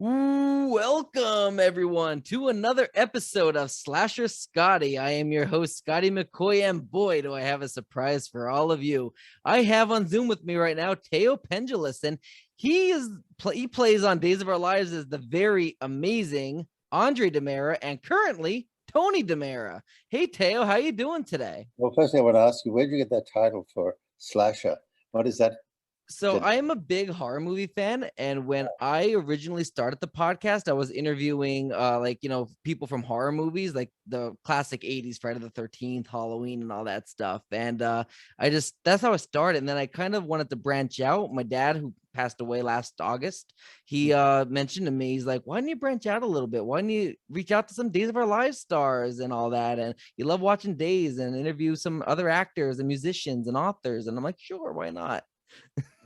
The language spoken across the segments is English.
Welcome everyone to another episode of Slasher Scotty. I am your host, Scotty McCoy, and boy, do I have a surprise for all of you. I have on Zoom with me right now Thaao Penghlis, and he plays on Days of Our Lives as the very amazing Andre DiMera and currently Tony DiMera. Hey Thaao, how you doing today? Well, firstly, I want to ask you, where did you get that title for slasher? What is that? So I am a big horror movie fan, and when I originally started the podcast, I was interviewing people from horror movies, like the classic 80s Friday the 13th, Halloween, and all that stuff. And that's how I started. And then I kind of wanted to branch out. My dad, who passed away last August, he mentioned to me, he's like, why don't you branch out a little bit? Why don't you reach out to some Days of Our Lives stars and all that? And you love watching Days and interview some other actors and musicians and authors. And I'm like, sure, why not?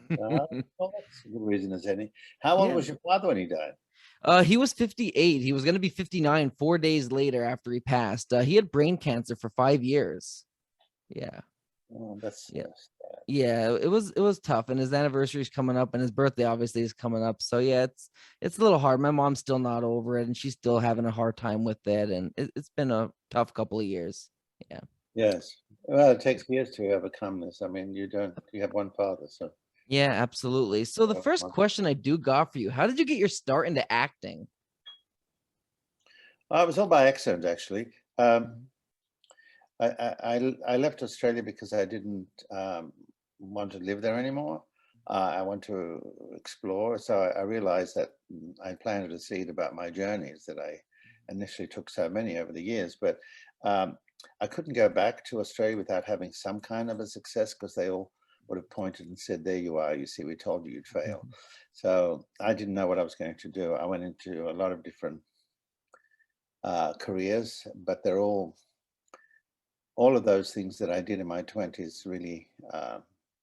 Well, that's a good reason as any. How old Yeah. was your father when he died? He was 58. He was going to be 59 4 days later after he passed. He had brain cancer for 5 years. Yeah. Oh, that's Yeah. sad. Yeah, it was tough, and his anniversary is coming up, and his birthday obviously is coming up. So yeah, it's a little hard. My mom's still not over it, and she's still having a hard time with it, and it's been a tough couple of years. Yeah. Yes. Well, it takes years to overcome this. I mean, you have one father, so. Yeah, absolutely. So the first question I do got for you, how did you get your start into acting? I was all by accident, actually. I left Australia because I didn't want to live there anymore. I want to explore. So I realized that I planted a seed about my journeys that I initially took so many over the years, but I couldn't go back to Australia without having some kind of a success, because they all would have pointed and said, there you are, you see, we told you you'd fail. So I didn't know what I was going to do. I went into a lot of different careers, but they're all of those things that I did in my 20s really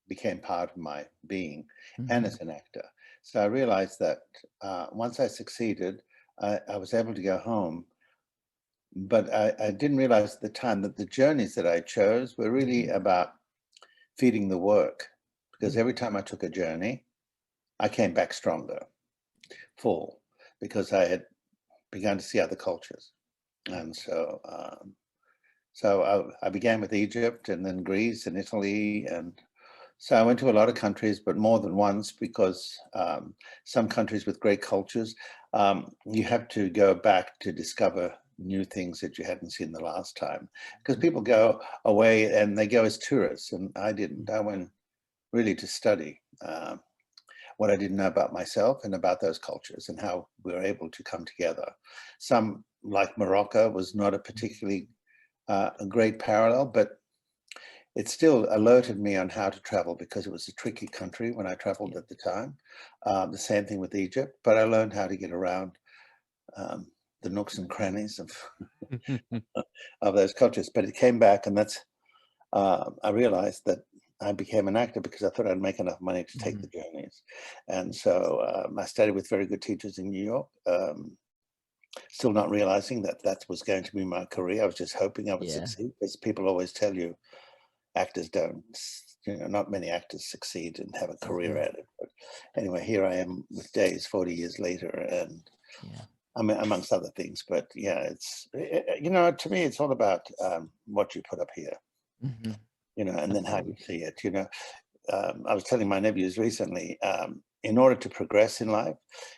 became part of my being and as an actor. So I realized that once I succeeded, I was able to go home, but I didn't realize at the time that the journeys that I chose were really about feeding the work, because every time I took a journey, I came back stronger, full, because I had begun to see other cultures. And so I began with Egypt and then Greece and Italy. And so I went to a lot of countries, but more than once, because some countries with great cultures, you have to go back to discover new things that you hadn't seen the last time, because people go away and they go as tourists, and I didn't. I went really to study what I didn't know about myself and about those cultures and how we were able to come together. Some, like Morocco, was not a particularly a great parallel, but it still alerted me on how to travel, because it was a tricky country when I traveled at the time. The same thing with Egypt, but I learned how to get around the nooks and crannies of those cultures. But it came back, and that's I realized that I became an actor because I thought I'd make enough money to take the journeys. And so I studied with very good teachers in New York, still not realizing that that was going to be my career. I was just hoping I would succeed, because people always tell you actors don't, not many actors succeed and have a career at it. But anyway, here I am with Days 40 years later, and I mean, amongst other things. But yeah, it's, to me, it's all about what you put up here, and then how you see it. I was telling my nephews recently, in order to progress in life,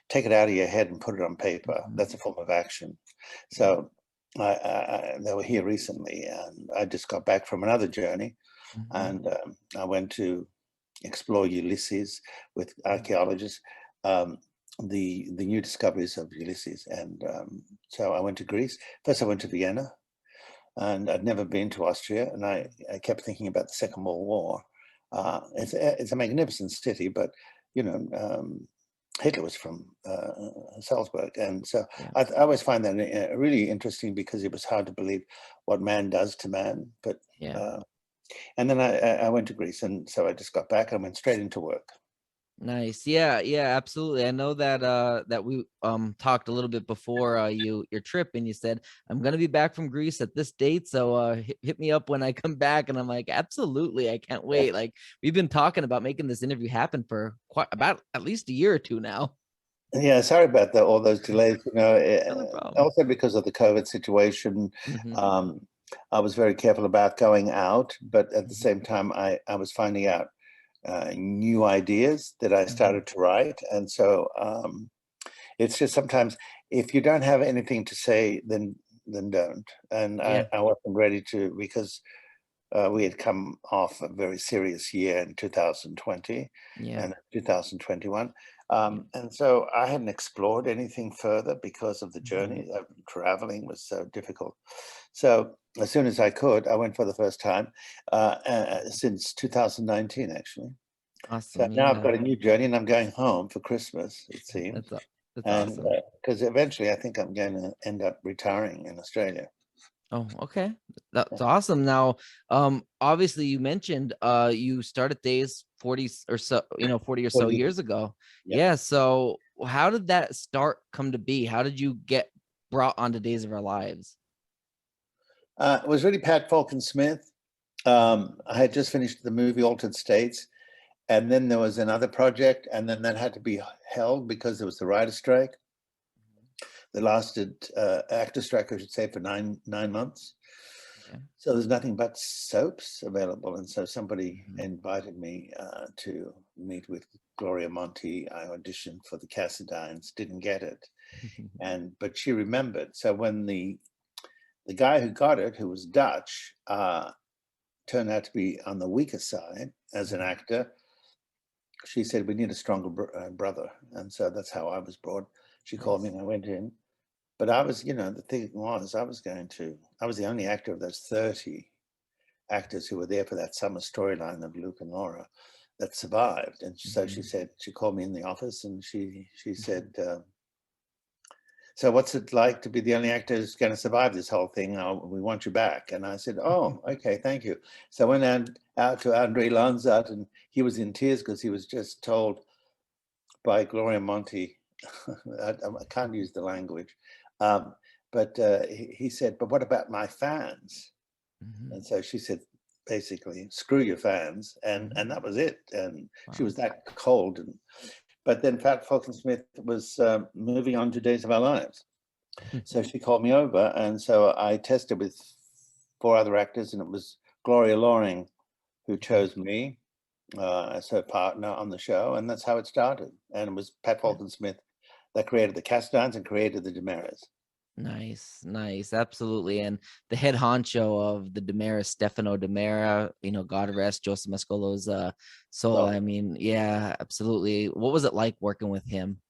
take it out of your head and put it on paper. That's a form of action. So they were here recently, and I just got back from another journey, and I went to explore Ulysses with archaeologists, the new discoveries of Ulysses. And so I went to Greece. First, I went to Vienna, and I'd never been to Austria, and I kept thinking about the Second World War. It's a magnificent city, but Hitler was from Salzburg, and so I always find that really interesting, because it was hard to believe what man does to man. But and then I went to Greece, and so I just got back and went straight into work. Nice. Yeah, absolutely. I know that that we talked a little bit before your trip, and you said, I'm gonna be back from Greece at this date, so hit me up when I come back. And I'm like, absolutely, I can't wait. Like, we've been talking about making this interview happen for quite about at least a year or two now. Yeah, sorry about that, all those delays. No problem. Also because of the COVID situation, Hmm. um, I was very careful about going out, but at the Hmm. same time, I was finding out new ideas that I Hmm. started to write. And so it's just sometimes if you don't have anything to say, then don't. And Yeah. I wasn't ready to, because we had come off a very serious year in 2020 Yeah. and 2021. Yeah. And so I hadn't explored anything further because of the Hmm. journey. Traveling was so difficult. So as soon as I could, I went for the first time since 2019, actually. So Awesome. now I've Yeah. got a new journey and I'm going home for Christmas, it That's seems. that's And awesome. because eventually I think I'm going to end up retiring in Australia. Oh, okay. That's awesome. Now, obviously you mentioned you started Days 40 or so, 40 or so 40 years. years ago. Yeah. Yeah. So how did that start come to be? How did you get brought onto Days of Our Lives? It was really Pat Falcon Smith. I had just finished the movie Altered States, and then there was another project, and then that had to be held because there was the writer strike. That lasted, actor strike, I should say, for nine months. Okay. So there's nothing but soaps available, and so somebody Mhm. invited me to meet with Gloria Monty. I auditioned for the Cassadines, didn't get it, but she remembered. So when the guy who got it, who was Dutch, turned out to be on the weaker side as an actor, she said, we need a stronger brother. And so that's how I was brought. She called me Nice. and I went in. But I was, the thing was, I was the only actor of those 30 actors who were there for that summer storyline of Luke and Laura that survived. And so she Mhm. said, she called me in the office and she Mhm. said, so what's it like to be the only actor who's going to survive this whole thing? We want you back. And I said, oh, okay, thank you. So I went out to Andre Lanzat, and he was in tears because he was just told by Gloria Monty, I can't use the language, but he said, but what about my fans? Mhm. And so she said, basically, screw your fans. And Mhm. that was it. And she Wow. was that cold. But then Pat Falcon Smith was moving on to Days of Our Lives. So she called me over, and so I tested with 4 other actors, and it was Gloria Loring who chose me as her partner on the show, and that's how it started. And it was Pat Falcon Smith that created the Castans and created the DiMeras. Nice, nice, absolutely. And the head honcho of the DiMera, Stefano DeMera, God rest Joseph Mascolo's soul. I So, mean, yeah, absolutely. What was it like working with him?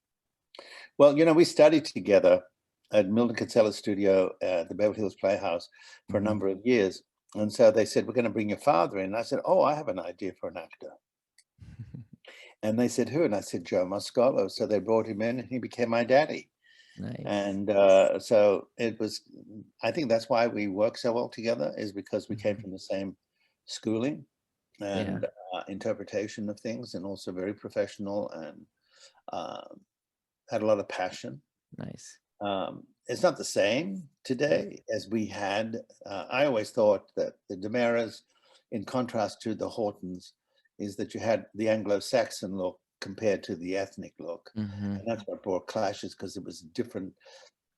well, we studied together at Milton Catsella's studio at the Beverly Hills Playhouse for a Mhm. number of years. And so they said, we're going to bring your father in. And I said, oh, I have an idea for an actor. And they said, who? And I said, Joe Mascolo. So they brought him in and he became my daddy. Nice. And so it was, I think that's why we work so well together, is because we came Mhm. from the same schooling Yeah, and interpretation of things, and also very professional, and uh, had a lot of passion. nice. It's not the same Yeah. today as we had. I always thought that the DiMeras, in contrast to the Hortons, is that you had the Anglo-Saxon look compared to the ethnic look. Hmm. And that's what brought clashes, because it was different.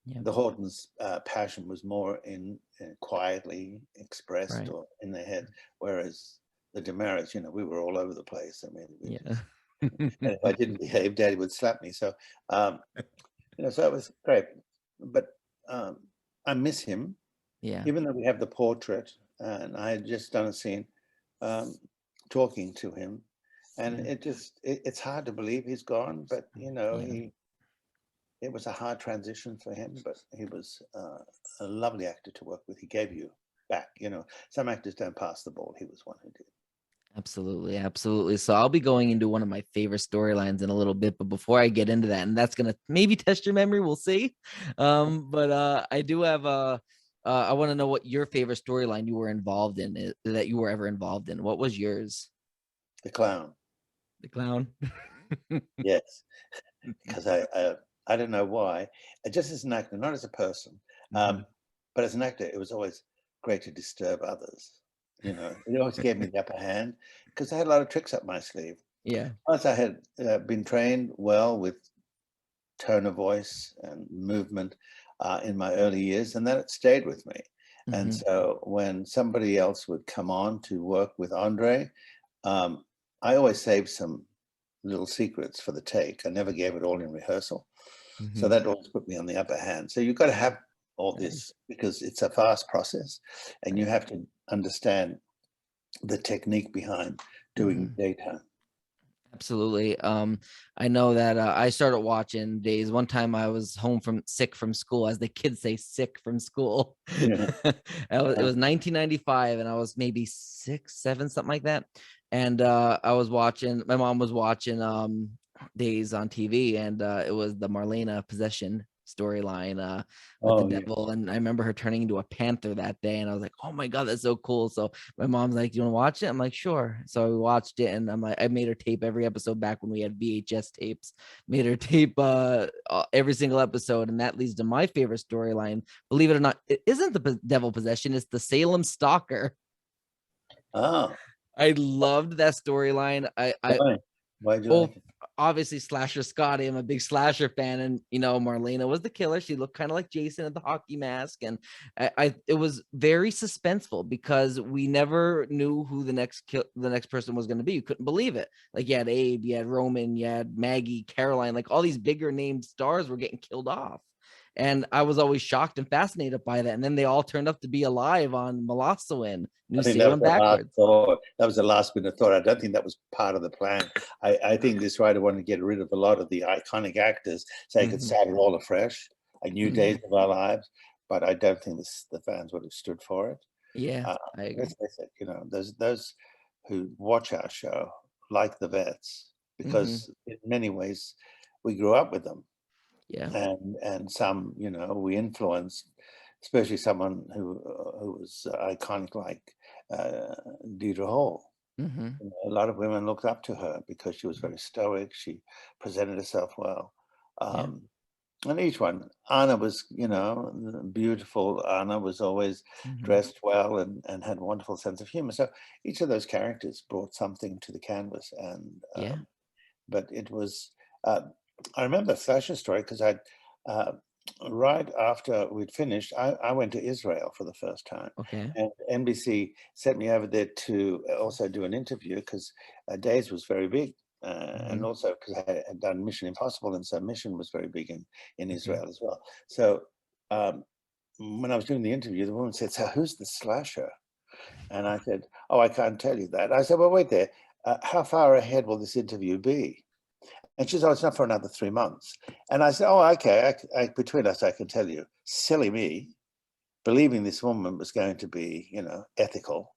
Yeah. The Hortons' passion was more in quietly expressed Right. or in their head, whereas the DiMeras, we were all over the place. I mean, we Yeah. just, and if I didn't behave, Daddy would slap me. So um, so it was great. But um, I miss him, Yeah. even though we have the portrait, and I had just done a scene um, talking to him, and Yeah. it's hard to believe he's gone. But Yeah. it was a hard transition for him. But he was a lovely actor to work with. He gave you back. Some actors don't pass the ball. He was one who did. Absolutely, absolutely. So I'll be going into one of my favorite storylines in a little bit, but before I get into that, and that's gonna maybe test your memory, we'll see. But I do have I want to know what your favorite storyline you were involved in that you were ever involved in. What was yours? The clown. The clown. Yes, because I don't know why. Just as an actor, not as a person, Mhm. but as an actor, it was always great to disturb others. It always gave me the upper hand because I had a lot of tricks up my sleeve. Yeah. Plus, I had been trained well with tone of voice and movement in my early years, and then it stayed with me. And so when somebody else would come on to work with Andre, I always saved some little secrets for the take. I never gave it all in rehearsal. So that always put me on the upper hand. So you've got to have all this because it's a fast process, and you have to understand the technique behind doing daytime. Absolutely. I know that I started watching days. One time I was home from sick from school, as the kids say, sick from school. Yeah. It was 1995, and I was maybe 6, 7, something like that. And I was watching. My mom was watching Days on TV, and it was the Marlena possession storyline with the devil. And I remember her turning into a panther that day, and I was like, oh my god, that's so cool. So my mom's like, do you want to watch it? I'm like, sure. So we watched it, and I'm like, I made her tape every episode back when we had VHS tapes. Made her tape every single episode, and that leads to my favorite storyline. Believe it or not, it isn't the devil possession, it's the Salem Stalker. Oh, I loved that storyline. why'd you like it? Obviously slasher Scotty. I'm a big slasher fan, and Marlena was the killer. She looked kind of like Jason at the hockey mask, and it was very suspenseful because we never knew who the next person was going to be. You couldn't believe it. Like, you had Abe, you had Roman, you had Maggie, Caroline, like all these bigger named stars were getting killed off. And I was always shocked and fascinated by that. And then they all turned up to be alive on Molossoin, New Salem backwards. That was the last minute thought. I don't think that was part of the plan. I think this writer wanted to get rid of a lot of the iconic actors so he could start it all afresh, a new days of our lives. But I don't think the fans would have stood for it. Yeah, I agree. Those who watch our show like the vets because in many ways we grew up with them. Yeah. And some, we influenced, especially someone who was iconic like Deidre Hall. A lot of women looked up to her because she was very stoic. She presented herself well. And each one, Anna was, beautiful. Anna was always dressed well and had a wonderful sense of humor. So each of those characters brought something to the canvas. And but it was. I remember Sasha's story because right after we'd finished, I went to Israel for the first time. Okay. And NBC sent me over there to also do an interview because Days was very big. And also because I had done Mission Impossible, and so Mission was very big in Israel as well. So when I was doing the interview, the woman said, "So who's the slasher?" And I said, "Oh, I can't tell you that." I said, "Well, wait there. How far ahead will this interview be?" And she said, "Oh, it's not for another 3 months." And I said, "Oh, okay. Between us, I can tell you." Silly me, believing this woman was going to be, ethical,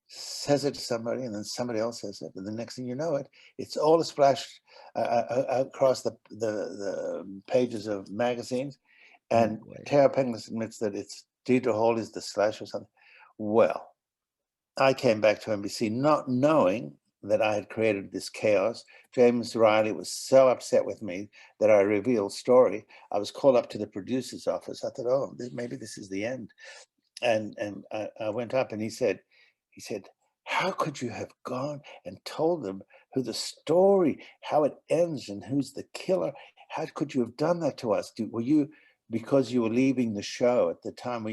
says it to somebody, and then somebody else says it, and the next thing you know it's all splashed across the pages of magazines. And Thaao Penghlis admits that it's Deidre Hall is the slash or something. Well, I came back to NBC not knowing that I had created this chaos. James Riley was so upset with me that I revealed story. I was called up to the producer's office. I thought, oh, maybe this is the end. And I went up, and he said, "How could you have gone and told them who the story, how it ends, and who's the killer? How could you have done that to us? Were you, because you were leaving the show at the time,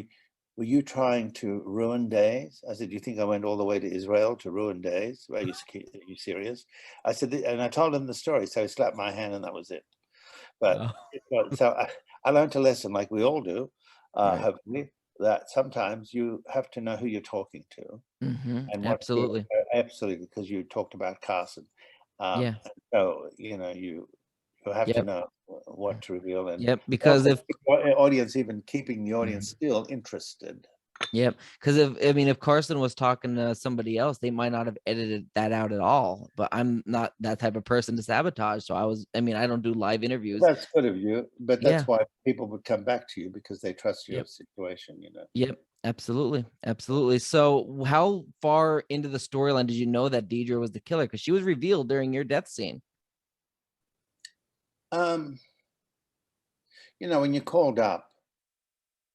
were you trying to ruin Days?" I said, "Do you think I went all the way to Israel to ruin Days? Are you serious?" I said, and I told him the story. So he slapped my hand, and that was it. But so I learned a lesson, like we all do, hopefully, that sometimes you have to know who you're talking to. And Absolutely. Absolutely, because you talked about Carson. So, you have to know what to reveal. And because if audience, even keeping the audience still interested. Because if Carson was talking to somebody else, they might not have edited that out at all. But I'm not that type of person to sabotage. So I don't do live interviews. That's good of you, but that's why people would come back to you, because they trust your situation, Absolutely. So how far into the storyline did you know that Deidre was the killer? Because she was revealed during your death scene. When you're called up,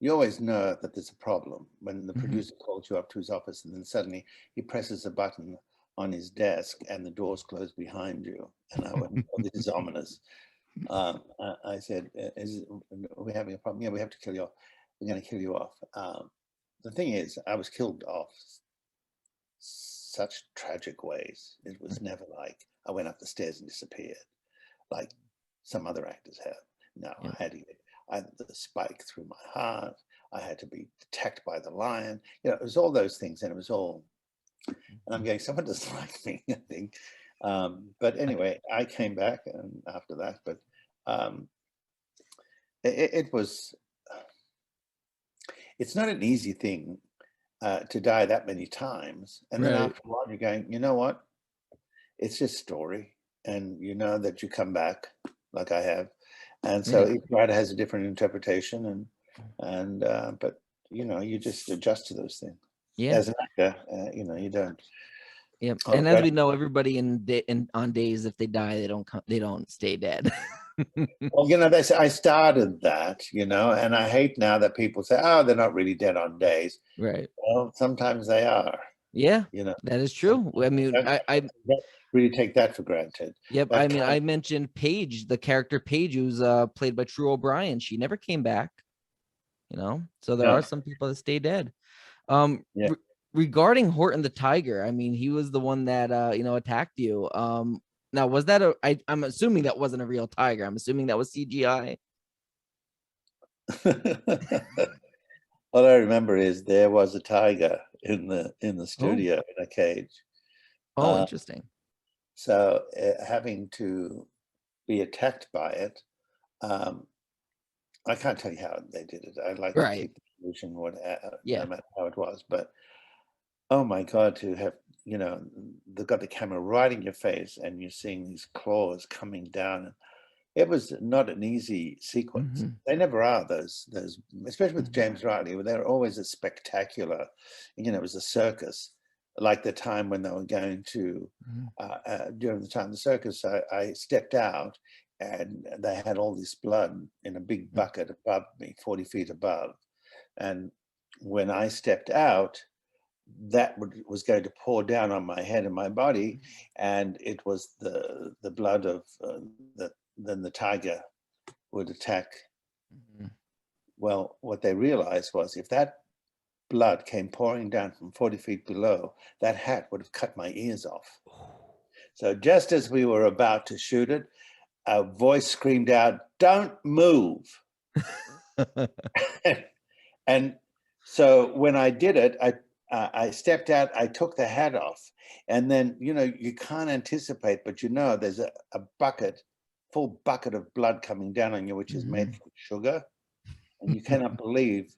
you always know that there's a problem when the producer calls you up to his office, and then suddenly he presses a button on his desk and the doors close behind you. And I went, "Oh, this is ominous." I said, are we having a problem? Yeah, we have to kill you off. We're going to kill you off. The thing is, I was killed off such tragic ways. It was never like I went up the stairs and disappeared, like some other actors have. No, Yeah. I had to get the spike through my heart. I had to be attacked by the lion. You know, it was all those things, and it was all. And I'm going, someone doesn't like me, I think. But anyway, I came back and after that, but it was. It's not an easy thing to die that many times, and then Right. after a while, you're going, you know what? It's just story, and you know that you come back like I have, and so Yeah. each writer has a different interpretation, and but you know you just adjust to those things. Yeah. As an actor, you know you don't. Yeah. Oh, And as but we know, everybody on days, if they die, they don't stay dead. well, you know, they say I started that, you know, and I hate now that people say, oh, they're not really dead on days. Right. Well, sometimes they are, Yeah, you know. that is true. I mean, Don't really take that for granted. yep. I That mean, kind I mentioned Paige, the character Paige, who's played by True O'Brien. She never came back, So there are no, some people that stay dead. Um, yeah. Regarding Horton the Tiger, I mean, he was the one that attacked you. Now was that I'm assuming that wasn't a real tiger. I'm assuming that was CGI. All I remember is there was a tiger in the Oh, studio in a cage. oh, Uh, interesting. so having to be attacked by it, um, I can't tell you how they did it. I'd like to Right. keep the illusion, no Yeah. matter how it was. But oh my God, to have, you know, they've got the camera right in your face and you're seeing these claws coming down. It was not an easy sequence. Mhm. They never are those, especially with Mhm. James Riley. They're always a spectacular. You know, it was a circus, like the time when they were going to Mhm. during the time of the circus. I stepped out, and they had all this blood in a big bucket above me, 40 feet above. And when I stepped out, that was going to pour down on my head and my body, and it was the blood of then the tiger would attack. Mhm. Well, what they realized was if that blood came pouring down from 40 feet below, that hat would have cut my ears off. So just as we were about to shoot it, a voice screamed out, "Don't move." And so when I did it, I stepped out, I took the hat off, and then, you know, you can't anticipate, but you know, there's a bucket, full bucket of blood coming down on you, which is made Mhm. from sugar, and you cannot believe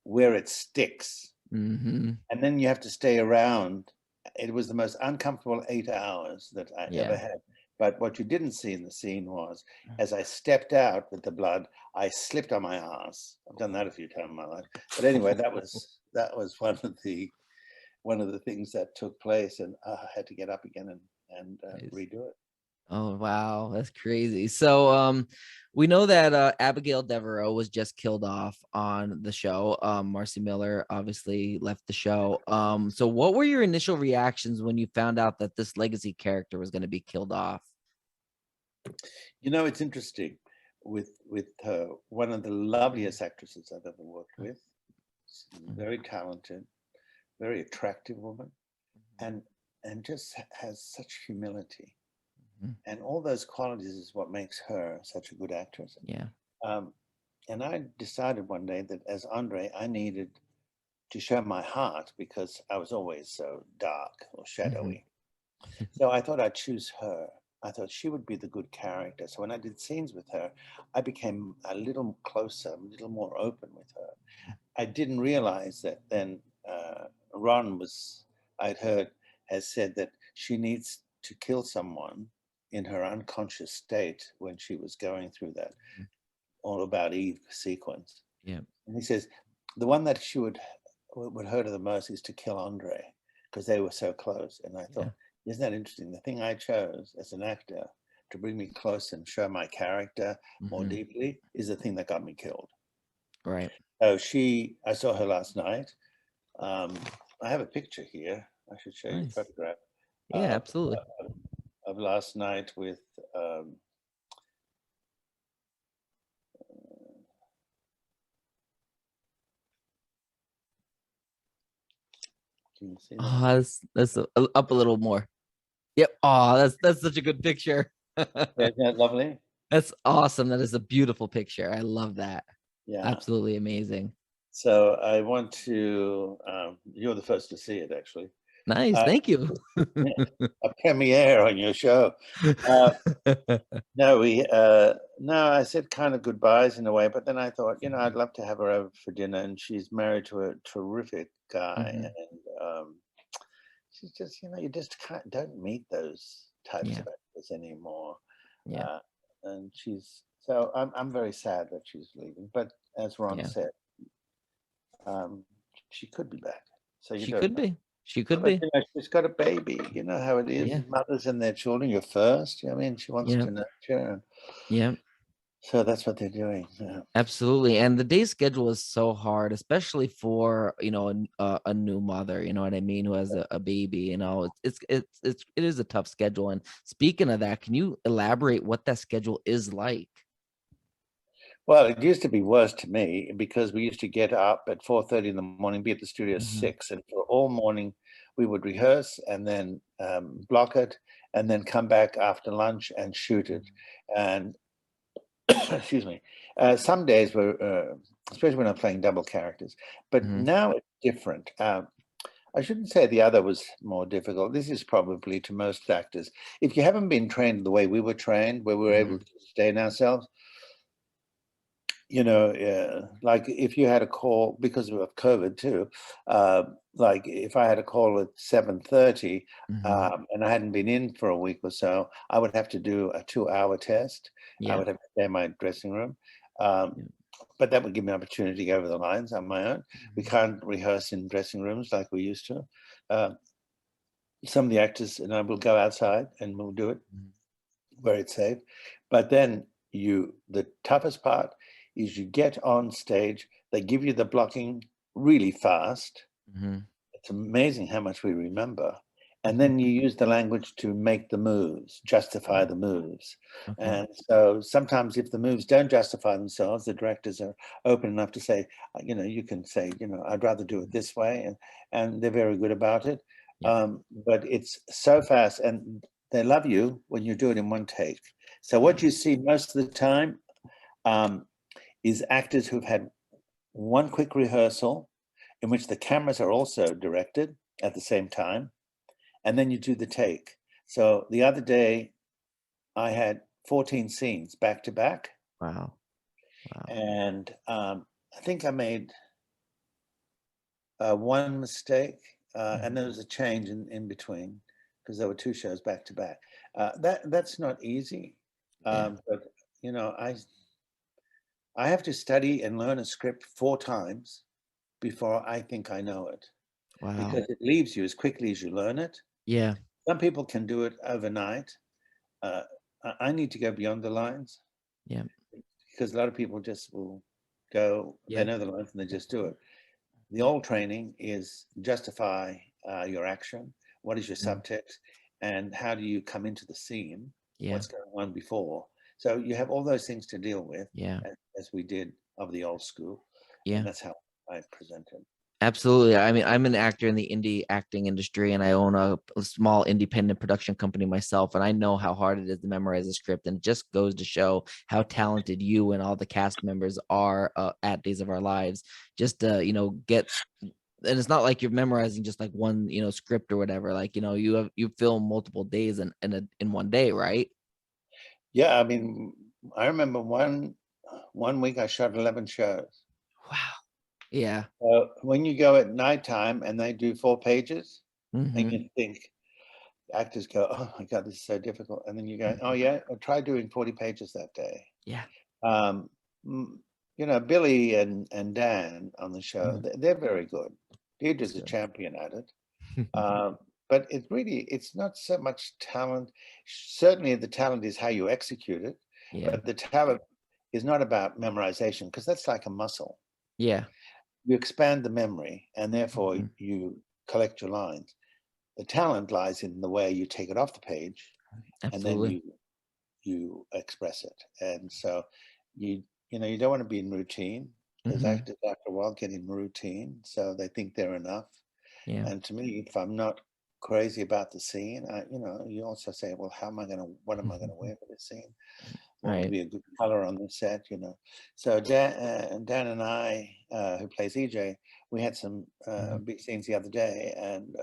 where it sticks. Mhm. And then you have to stay around. It was the most uncomfortable 8 hours that I ever Yeah. had. But what you didn't see in the scene was, as I stepped out with the blood, I slipped on my ass. I've done that a few times in my life. But anyway, that was one of the things that took place, and I had to get up again and Nice. redo it. Oh wow, that's crazy. So we know that Abigail Devereaux was just killed off on the show. Marcy Miller obviously left the show. So what were your initial reactions when you found out that this legacy character was going to be killed off? You know, it's interesting with her, one of the loveliest actresses I've ever worked with. Very talented, very attractive woman, and just has such humility, Mhm. and all those qualities is what makes her such a good actress. Yeah. Um, and I decided one day that as Andre, I needed to show my heart because I was always so dark or Mhm. shadowy. So I thought I'd choose her. I thought she would be the good character. So when I did scenes with her, I became a little closer, a little more open with her. I didn't realize that then Ron I'd heard, has said that she needs to kill someone in her unconscious state when she was going through that All About Eve sequence. Yeah. And he says, the one that she would hurt her the most is to kill Andre because they were so close. And I Yeah. thought, isn't that interesting? The thing I chose as an actor to bring me close and show my character more Mhm. deeply is the thing that got me killed. Right. So I saw her last night. Um, I have a picture here. I should show you a Nice. photograph Yeah, uh, absolutely. of last night with Can you see that? Oh, up a little more. Yep. Oh, that's such a good picture. Isn't that lovely? That's awesome. That is a beautiful picture. I love that. Yeah. Absolutely amazing. So I want to, you're the first to see it, actually. Nice. Thank you. Yeah, a premiere on your show. No, no, I said kind of goodbyes in a way, but then I thought, I'd love to have her over for dinner, and she's married to a terrific guy, Mhm. and she's just, you just don't meet those types Yeah. of actors anymore. Yeah. Uh, and so I'm very sad that she's leaving, but as Ron Yeah. said, she could be back. So you She don't could know. be. She could But be. she's got a baby. You know how it is. Yeah. Mothers and their children, you're first. I mean, she wants Yeah. to nurture, and Yeah. so that's what they're doing. Yeah. Absolutely. And the day schedule is so hard, especially for, a new mother, you know what I mean, who has a baby, it is a tough schedule. And speaking of that, can you elaborate what that schedule is like? Well, it used to be worse to me because we used to get up at 4:30 in the morning, be at the studio at Mhm. 6, and for all morning we would rehearse and then block it, and then come back after lunch and shoot it. And excuse me, some days were, especially when I'm playing double characters, but Mhm. now it's different. I shouldn't say the other was more difficult. This is probably to most actors. If you haven't been trained the way we were trained, where we were able Mhm. to sustain ourselves, like if you had a call because of COVID too, like if I had a call at 7:30 Mhm. and I hadn't been in for a week or so, I would have to do a 2-hour test. I Yeah. would have to stay in my dressing room. Um, Yeah. but that would give me an opportunity to go over the lines on my own. We Mhm. can't rehearse in dressing rooms like we used to. Uh, some of the actors and I will go outside and we'll do it Mhm. where it's safe. But then the toughest part is you get on stage, they give you the blocking really fast. Mhm. It's amazing how much we remember. And then you use the language to make the moves, justify Yeah. the moves. Okay. And so sometimes if the moves don't justify themselves, the directors are open enough to say, you can say, I'd rather do it Mhm. this way. And they're very good about it. Yeah. But it's so fast and they love you when you do it in one take. So what Yeah. you see most of the time um, is actors who've had one quick rehearsal in which the cameras are also directed at the same time, and then you do the take. So the other day, I had 14 scenes back to back, Wow. Wow. and I think I made one mistake, and Mhm. there was a change in between because there were two shows back to back. That's not easy, Yeah. but I have to study and learn a script 4 times before I think I know it, Wow. because it leaves you as quickly as you learn it. Yeah. Some people can do it overnight. Uh, I need to go beyond the lines Yeah. because a lot of people just will go, they Yeah. know the lines and they just do it. The old training is justify your action. What is your Mhm. subtext? And how do you come into the scene? Yeah. What's going on before? So you have all those things to deal with, Yeah. as we did of the old school. And Yeah. that's how I present it. Absolutely. I mean, I'm an actor in the indie acting industry and I own a small independent production company myself. And I know how hard it is to memorize a script. And it just goes to show how talented you and all the cast members are at Days of Our Lives. Just to, get, and it's not like you're memorizing just like one, script or whatever. Like, you film multiple days in one day, right? Yeah, I mean, I remember one week I shot 11 shows. Wow. Yeah. When you go at nighttime and they do 4 pages, and Hmm. you think, actors go, "Oh my God, this is so difficult," and then you go, "Oh Hmm. yeah, I'll try doing 40 pages that day." Yeah. Um, Billy and Dan on the show, Mhm. they're very good. That's Deirdre's a good. champion at it. But it's not so much talent. Certainly, the talent is how you execute it, Yeah. but the talent is not about memorization because that's like a muscle. Yeah. You expand the memory, and therefore Mhm. you collect your lines. The talent lies in the way you take it off the page, and then Absolutely. you express it. And so you you don't want to be in routine because Hmm. actors after a while get in routine, so they think they're enough. Yeah. And to me, if I'm not crazy about the scene, you also say, well, what am I gonna wear for this scene? What would Right. be a good color on the set, So Dan and I, who plays EJ, we had some big scenes the other day, and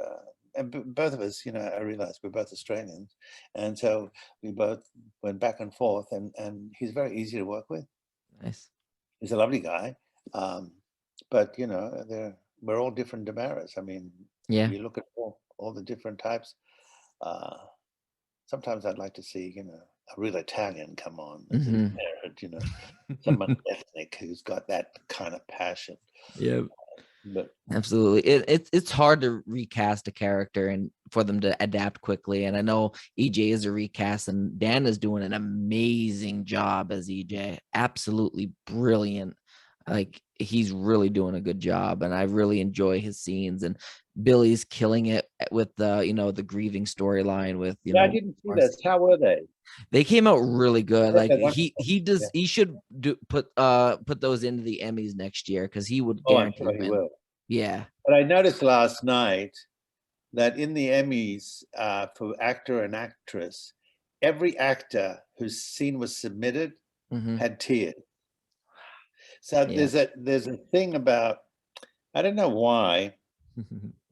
both of us, I realized we're both Australians, and so we both went back and forth, and he's very easy to work with. Nice. He's a lovely guy, but we're all different DiMeras. I mean, Yeah. you look at all the different types. Uh, Sometimes I'd like to see, a real Italian come on as a DiMera, someone ethnic who's got that kind of passion. Yeah. But Absolutely. It's hard to recast a character and for them to adapt quickly. And I know EJ is a recast, and Dan is doing an amazing job as EJ. Absolutely brilliant. Like, he's really doing a good job, and I really enjoy his scenes. And Billy's killing it with the grieving storyline with yeah, I didn't see Marcy. this. How were they? They came out really good. Yeah, Like, they're he wonderful. he Yeah. does he should put those into the Emmys next year, because he would Oh, I'm guarantee sure he win. will. Yeah. But I noticed last night that in the Emmys, for actor and actress, every actor whose scene was submitted had tears. So Yeah. there's a thing about, I don't know why,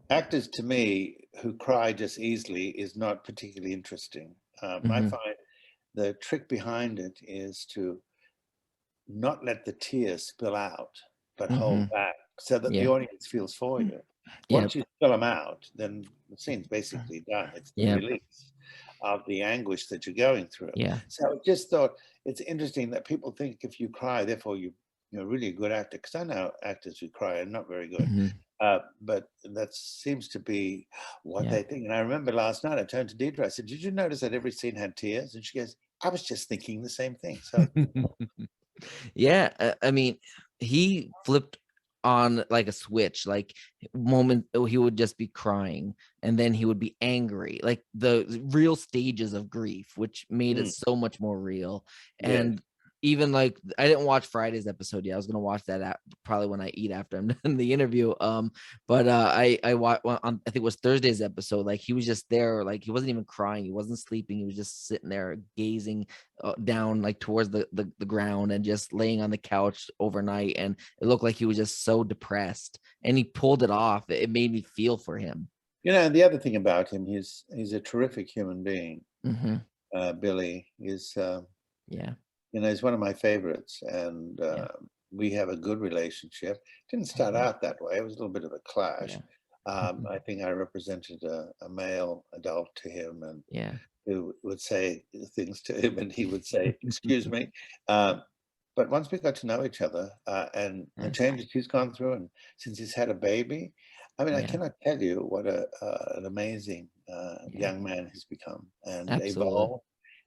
actors to me who cry just easily is not particularly interesting. I find the trick behind it is to not let the tears spill out, but hold back so that the Yeah. audience feels for you. Yep. Once you spill them out, then the scene's basically done. It's the Yep. release of the anguish that you're going through. Yeah. So I just thought it's interesting that people think if you cry, therefore you're really a good actor. Because I know actors who cry are not very good. But that seems to be what Yeah. they think. And I remember last night I turned to Deidre, I said, did you notice that every scene had tears? And she goes, I was just thinking the same thing. So Yeah. I mean, he flipped on like a switch, like he would just be crying, and then he would be angry, like the real stages of grief, which made it so much more real. yeah. And even like, I didn't watch Friday's episode yet. I was gonna watch that probably when I eat after I'm done the interview. But I watched on, I think it was Thursday's episode. Like, he was just there, like he wasn't even crying, he wasn't sleeping, he was just sitting there gazing down like towards the ground, and just laying on the couch overnight, and it looked like he was just so depressed, and he pulled it off. It made me feel for him. And the other thing about him, he's a terrific human being. Billy is Yeah. he's one of my favorites, and we have a good relationship. Didn't start out that way. It was a little bit of a clash. I think I represented a male adult to him, and who would say things to him, and he would say, excuse me. But once we got to know each other, and the changes he's gone through, and since he's had a baby, I mean, I cannot tell you what an amazing young man he's become, and evolved,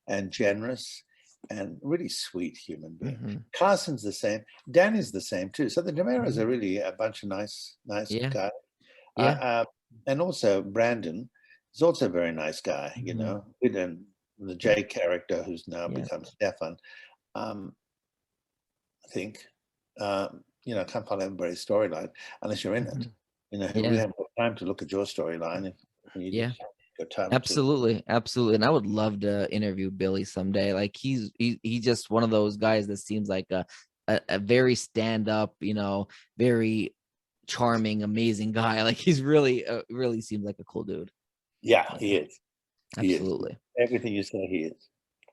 and generous, and really sweet human being. Carson's the same. Danny's the same too. So the DiMeras are really a bunch of nice guys. And also Brandon is also a very nice guy. And the Jay character, who's now become Stefan. I think I can't follow everybody's storyline unless you're in it. We haven't got time to look at your storyline. Absolutely. And I would love to interview Billy someday. Like, he's just one of those guys that seems like a very stand-up, very charming, amazing guy. Like, he's really seems like a cool dude. Yeah, he is. Absolutely. Everything you say, he is.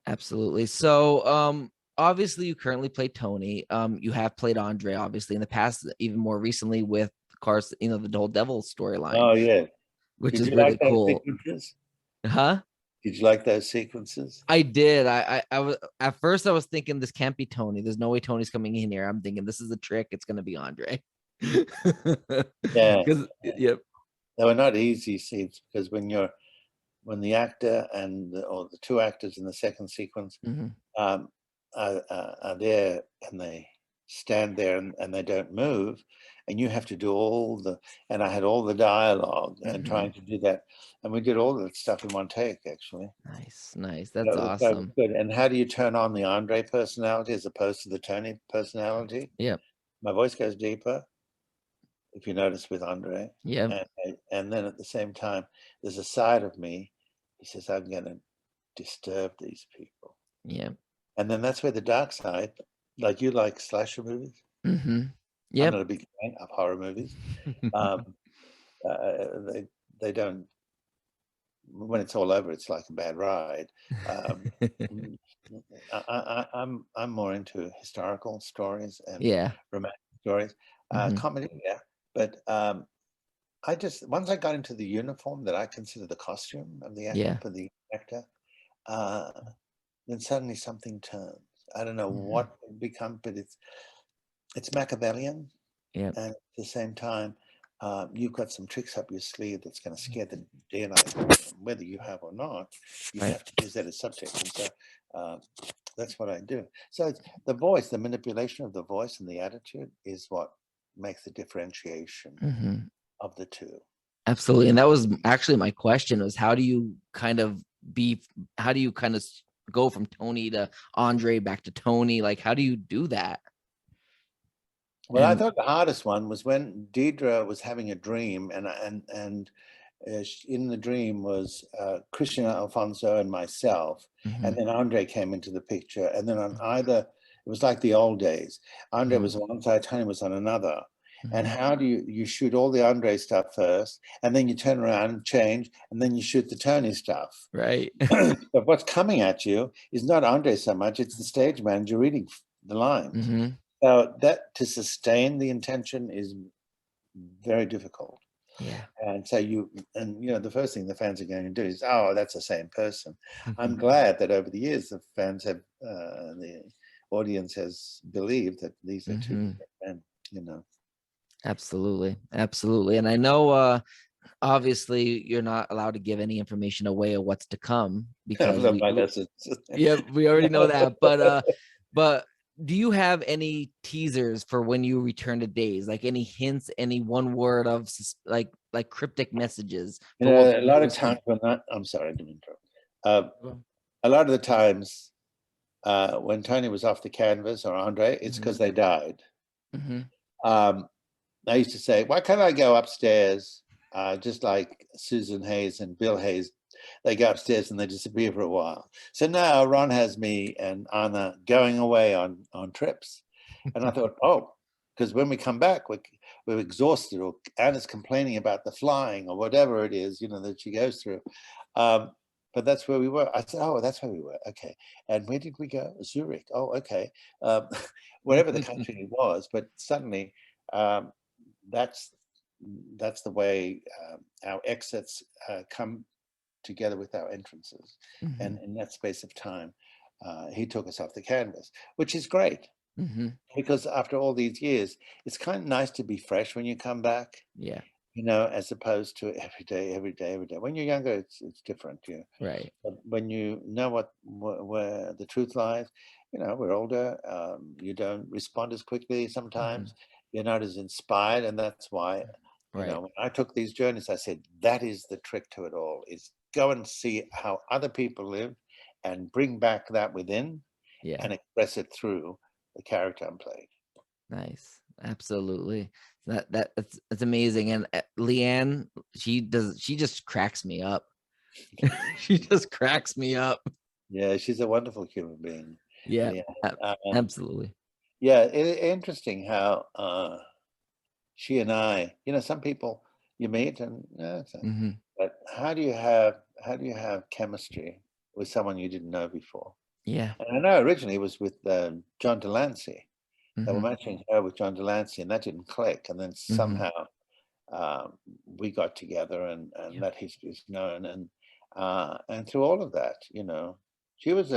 Absolutely. So obviously you currently play Tony. You have played Andre, obviously, in the past, even more recently with Carson, the whole Devil storyline. Oh yeah. Which is really cool. Huh? Did you like those sequences? I did. I was, at first I was thinking, this can't be Tony. There's no way Tony's coming in here. I'm thinking this is a trick. It's gonna be Andre. Yeah. Yep. They were not easy scenes, because when the actor or the two actors in the second sequence are there, and they stand there and they don't move, and you have to do and I had all the dialogue and trying to do that, and we did all that stuff in one take, actually. Nice. That's awesome. Good. And how do you turn on the Andre personality as opposed to the Tony personality? Yeah. My voice goes deeper. if you notice, with Andre. Yeah. And then at the same time, there's a side of me. He says, I'm going to disturb these people. Yeah. And then that's where the dark side, like you like slasher movies. Mm-hmm. I'm Yep. not a big fan of horror movies. Um, they don't. When it's all over, it's like a bad ride. Um, I'm more into historical stories and Yeah. romantic stories, Mm-hmm. comedy, yeah. But I just once I got into the uniform that I consider the costume of the Yeah. for the actor, uh, then suddenly something turns. I don't know Mm-hmm. what it becomes, but it's Machiavellian, Yep. and at the same time, you've got some tricks up your sleeve that's going to scare the daylight out of them. Whether you have or not, you Right. have to use that as subject. And so that's what I do. So it's the voice, the manipulation of the voice and the attitude is what makes the differentiation Mm-hmm. of the two. Absolutely. And that was actually my question, was how do you kind of go from Tony to Andre back to Tony? Like, how do you do that? Well, I And thought the hardest one was when Deidre was having a dream, and in the dream was Christian Alfonso and myself, mm-hmm. and then Andre came into the picture, and then on either, it was like the old days. Andre Mm-hmm. was on one side, Tony was on another. And Mm-hmm. how do you shoot all the Andre stuff first, and then you turn around and change, and then you shoot the Tony stuff. Right. But what's coming at you is not Andre so much; it's the stage manager reading the lines. Mm-hmm. So that to sustain the intention is very difficult. Yeah. And so the first thing the fans are going to do is, oh, that's the same person. I'm Mm-hmm. glad that over the years the fans have, the audience has believed that these are two Mm-hmm. different men. You know, Absolutely. Absolutely. And I know obviously you're not allowed to give any information away of what's to come I've because learned my lessons. yeah, we already know that. But do you have any teasers for when you return to Days? Like any hints, any one word of like cryptic messages for what A lot of viewers can. times I'm sorry, I didn't interrupt. A lot of the times when Tony was off the canvas or Andre, it's because they died. Mm-hmm. Um, I used to say, why can't I go upstairs? Just like Susan Hayes and Bill Hayes, they go upstairs and they disappear for a while. So now Ron has me and Anna going away on trips. And I thought, oh, because when we come back, we're exhausted, or Anna's complaining about the flying or whatever it is, that she goes through. But that's where we were. I said, oh, that's where we were. Okay. And where did we go? Zurich. Oh, okay. Wherever the country was. But suddenly, that's the way our exits come together with our entrances. Mm-hmm. And in that space of time, he took us off the canvas, which is great. Mm-hmm. Because after all these years, it's kind of nice to be fresh when you come back. Yeah. As opposed to every day. When you're younger, it's different. Right. But when you know where the truth lies, we're older. You don't respond as quickly sometimes. You're not as inspired, and that's why, Right. when I took these journeys, I said that is the trick to it all: is go and see how other people live, and bring back that within, Yeah. and express it through the character I'm playing. Nice. Absolutely. That's amazing. And Leanne, she just cracks me up. She just cracks me up. Yeah, she's a wonderful human being. Yeah. Absolutely. Yeah, interesting how she and I, some people you meet and Mm-hmm. but how do you have chemistry with someone you didn't know before? Yeah. And I know originally it was with John Delancey. They were Mm-hmm. matching her with John Delancey, and that didn't click. And then Mm-hmm. somehow we got together, and Yeah. that history is known. And through all of that, she was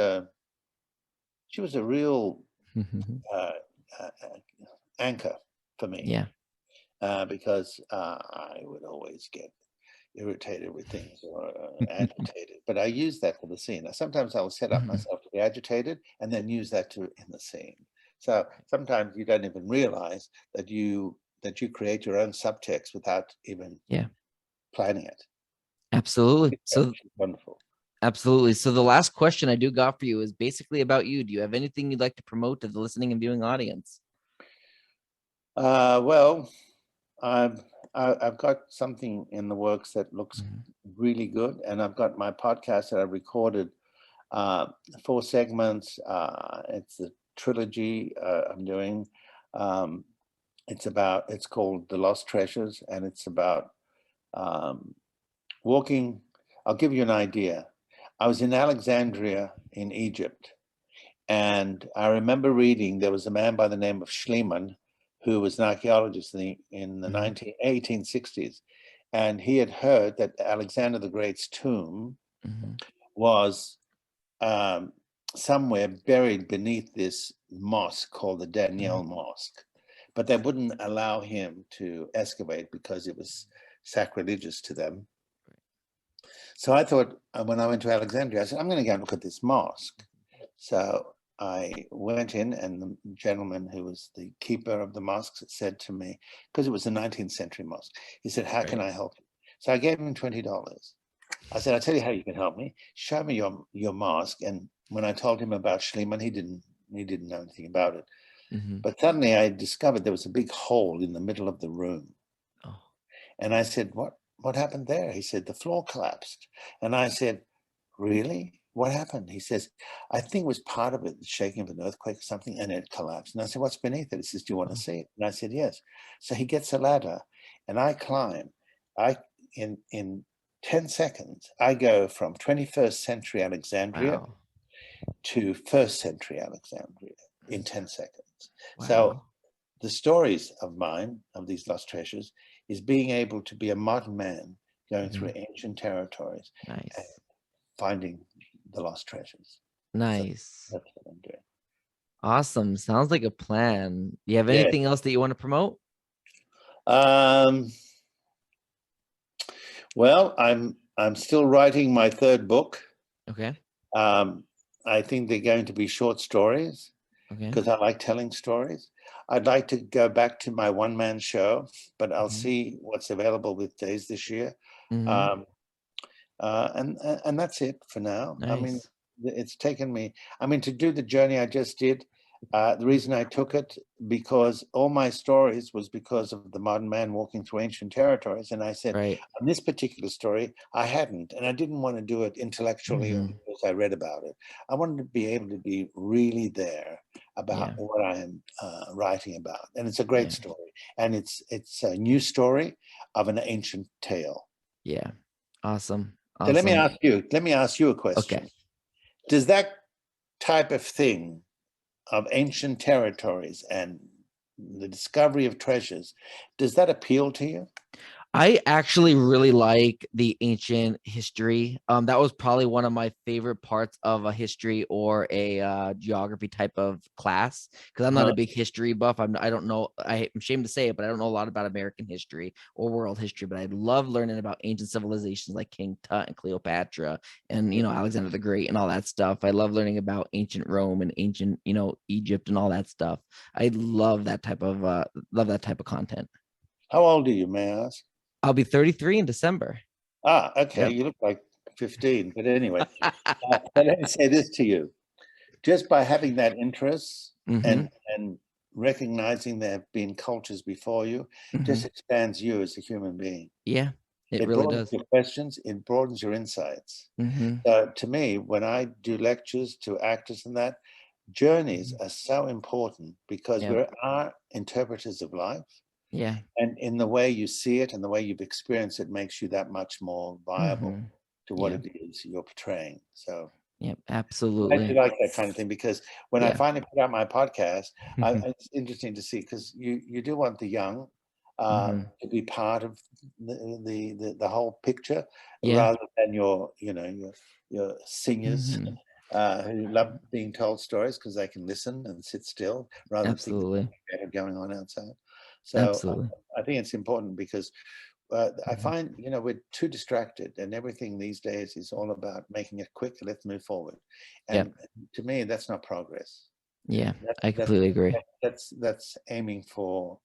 a real uh, uh, anchor for me. Yeah. Because I would always get irritated with things or agitated. But I use that for the scene. Sometimes I'll set up Mm-hmm. myself to be agitated and then use that in the scene. So sometimes you don't even realize that you create your own subtext without even planning it. Absolutely. So It's wonderful. absolutely. So the last question I do got for you is basically about you. Do you have anything you'd like to promote to the listening and viewing audience? Well, I've got something in the works that looks really good, and I've got my podcast that I recorded, 4 segments. It's a trilogy I'm doing. Um, it's called The Lost Treasures, and it's about walking. I'll give you an idea. I was in Alexandria in Egypt, and I remember reading there was a man by the name of Schliemann, who was an archaeologist in the 1860s, and he had heard that Alexander the Great's tomb was somewhere buried beneath this mosque called the Daniel Mosque, but they wouldn't allow him to excavate because it was sacrilegious to them. So I thought, when I went to Alexandria, I said, I'm going to go and look at this mosque. So I went in, and the gentleman who was the keeper of the mosque said to me, because it was a 19th century mosque, he said, how can I help you? So I gave him $20. I said, I'll tell you how you can help me. Show me your mosque. And when I told him about Schliemann, he didn't know anything about it. But suddenly I discovered there was a big hole in the middle of the room. Oh. And I said, what happened there? He said, the floor collapsed. And I said, really? What happened? He says, I think it was part of it, the shaking of an earthquake or something, and it collapsed. And I said, what's beneath it? He says, do you want to see it? And I said, yes. So he gets a ladder, and I climb. In 10 seconds, I go from 21st century Alexandria to 1st century Alexandria in 10 seconds. Wow. So the stories of mine, of these lost treasures, is being able to be a modern man going through ancient territories and finding the lost treasures. Nice. So that's what I'm doing. Awesome. Sounds like a plan. Do you have anything else that you want to promote? Well, I'm still writing my 3rd book. Okay. I think they're going to be short stories because I like telling stories. I'd like to go back to my one-man show, but I'll see what's available with days this year. And that's it for now. Nice. I mean, it's taken me, to do the journey I just did. The reason I took it, because all my stories was because of the modern man walking through ancient territories. And I said, on this particular story, I hadn't, and I didn't want to do it intellectually or because I read about it. I wanted to be able to be really there about what I am writing about. And it's a great story. And it's a new story of an ancient tale. Yeah. Awesome. So let me ask you a question. Okay. Does that type of thing of ancient territories and the discovery of treasures, does that appeal to you? I actually really like the ancient history. That was probably one of my favorite parts of a history or a geography type of class, because I'm not a big history buff. I don't know. I'm ashamed to say it, but I don't know a lot about American history or world history. But I love learning about ancient civilizations like King Tut and Cleopatra and Alexander the Great and all that stuff. I love learning about ancient Rome and ancient Egypt and all that stuff. I love that type of content. How old are you, may I ask? I'll be 33 in December. Okay. Yep. You look like 15, but anyway, let me say this to you. Just by having that interest and recognizing there have been cultures before you, just expands you as a human being. Yeah, it really broadens does. Your questions, it broadens your insights. So to me, when I do lectures to actors and that, journeys are so important because we are interpreters of life. Yeah. And in the way you see it and the way you've experienced it makes you that much more viable to what it is you're portraying. So absolutely. I do like that kind of thing, because when I finally put out my podcast, it's interesting to see, because you do want the young to be part of the whole picture, rather than your seniors who love being told stories because they can listen and sit still rather than think going on outside. So I think it's important, because I find, we're too distracted, and everything these days is all about making it quick. Let's move forward. And to me, that's not progress. Yeah, I completely agree. That's aiming for,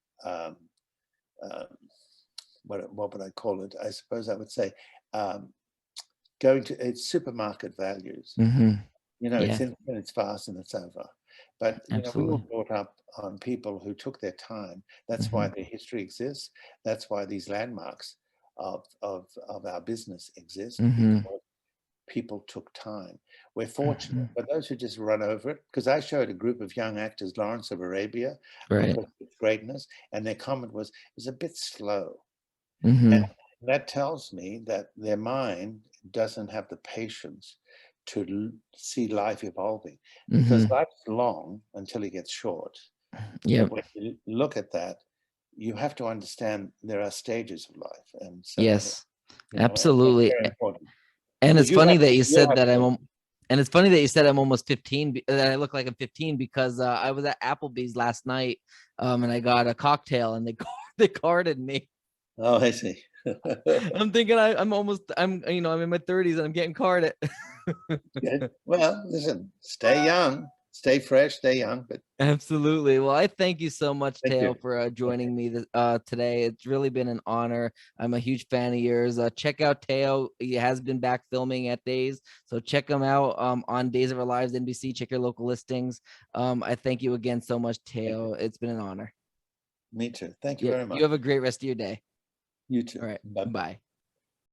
what would I call it? I suppose I would say going to it's supermarket values. It's instant, it's fast, and it's over. But we Absolutely. were brought up on people who took their time. That's why the history exists. That's why these landmarks of our business exist, Mm-hmm. because people took time. We're fortunate, but those who just run over it, because I showed a group of young actors Lawrence of Arabia, Right. greatness, and their comment was, it was a bit slow. Mm-hmm. And that tells me that their mind doesn't have the patience to see life evolving, because Mm-hmm. life's long until it gets short. Yep. But when you look at that, you have to understand there are stages of life. And so, Yes. and that's Absolutely. very important. And Because it's funny that you you said have that to, and it's funny that you said I'm almost 15, that I look like I'm 15 because I was at Applebee's last night, and I got a cocktail and they they carded me. oh, I see. I'm thinking I'm I'm in my 30s and I'm getting carded. Good. Well, listen, stay young, stay fresh, stay young, but Absolutely. Well, I thank you so much, thank you. Thaao, for Okay. joining me today. It's really been an honor. I'm a huge fan of yours. Check out Thaao. He has been back filming at Days, so check him out on Days of Our Lives, NBC. Check your local listings. I thank you again so much, Thank you. Thaao. It's been an honor. Me too. Thank you Yeah, very you much. have a great rest of your day. You too. All right. Bye-bye. Bye.